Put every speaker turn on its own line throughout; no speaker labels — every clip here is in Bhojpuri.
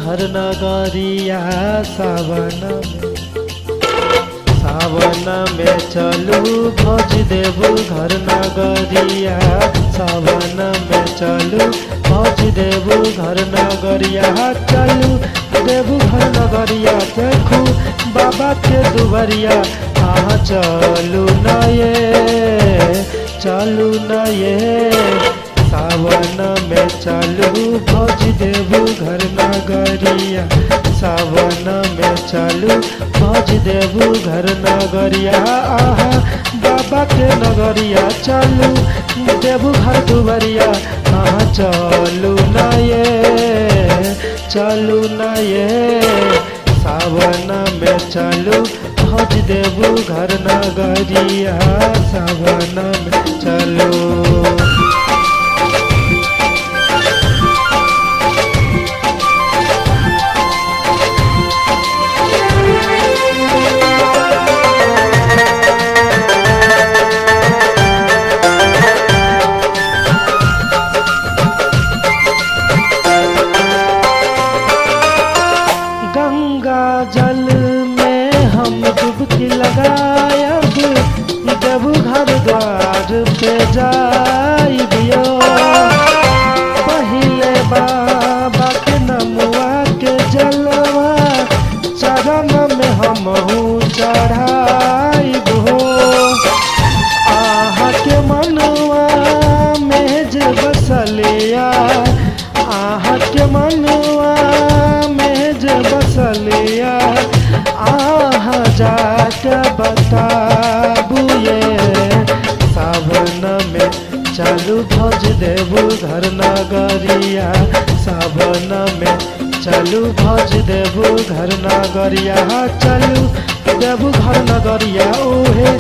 घर नगरिया सावन में चलू भज देवू घर नगरिया सावन में चलू भज देवू घर नगरिया चलू देवू घर नगरिया देखू बाबा के दुबरिया हाँ चलू न ये सावन में चलू भज देवू घर नगरिया सावन में चलू भज देवू घर नगरिया आहा बाबा के नगरिया चलू देवू घर दुबरिया हाँ चलू न ये सावन में चलू भज देवू घर नगरिया सावन में चलू। गंगा जल में हम डुबकी लगायब देवू घर द्वार पे जाइबियो पहिले बाबा के नमुआ के जलवा चरण में हमहू चढ़ाइबो आहा के मनवा में जे बसलिया आहा के मनवा बसलिया आहा जाके बताबू ये सावन में चलू भज देवू घर नगरिया सावन में चलू भज देवू घर नगरिया चलू देवू घर नगरिया ओहे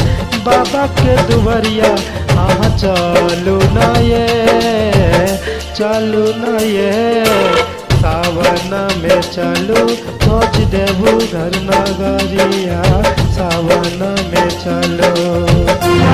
बाबा के दुबरिया हाँ चलू न ये सावन में चलू भज देवू घर नगरिया सावन में चलो।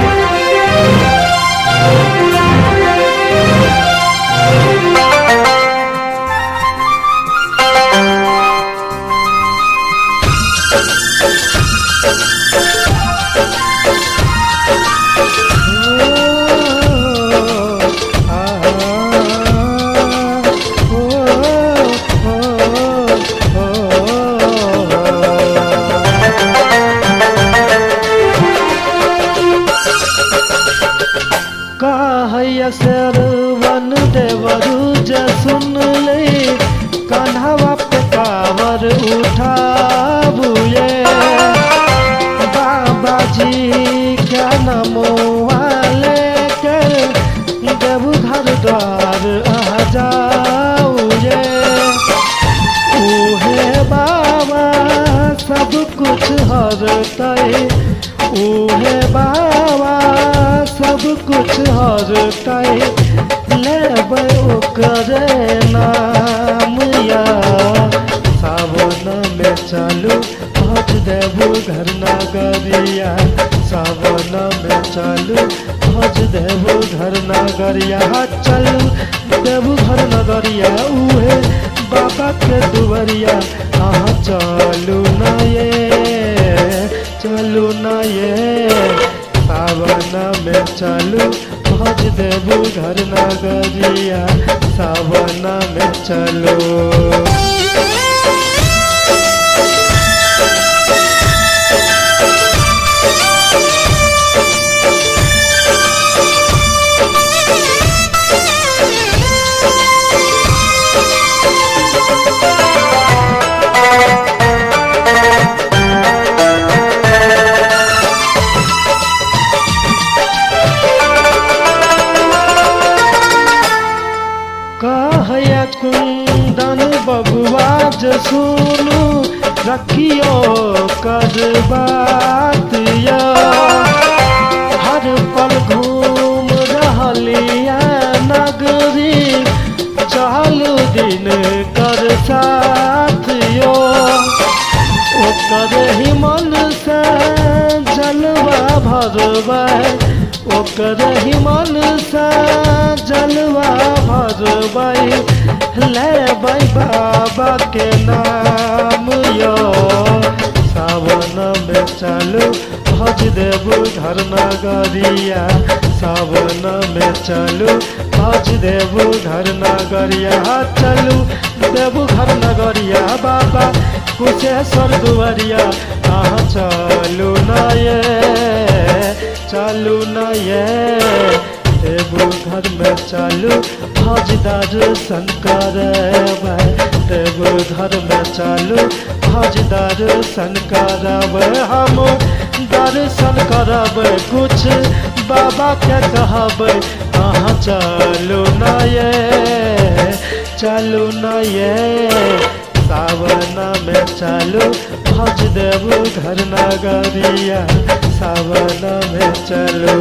सरवन देवरू जे सुन ले कन्हवा पे कावर उठाबुए बाबा जी क्या नमोवा लेकर देवू घर द्वार आ जाऊए उहे बाबा सब कुछ हरतै उहे बाबा सब कुछ हरतै लेबै ओकरे नाम या सावन में चलू भज देवू घर नगरिया सावन में चलू भज देवू घर नगरिया चलू देवू घर नगरिया उहे बाबा के दुबरिया हाँ चलू न ये सावन में चलू भज देवू घर नगरिया सावन में चलो। कुंदन बबुआ जो सुनू रखियो कर बात या हर पल घूम रहलिया नगरी चालू दिन कर साथ यो ओकर ही मन से जलवा भरबै ओकर ही मन से जलवा भरबै लेबै बाबा के नाम यो। सावन में चलू भज देबू घर नगरिया, सावन में चलू भज देबू घर नगरिया। चलू देबू घर नगरिया बाबा कुशेश्वर दुआरिया। अहाँ चलू न ये, चलू न ये देबू घर में चलू भज दर्शन करबै। देबू घर में चलू भज दर्शन करबै। हम दर्शन करबै कुछ बाबा के कहबै। अहाँ चलू न ये, चलू न ये सावन में चलू भज देबू घर नगरिया, सावन में चलू।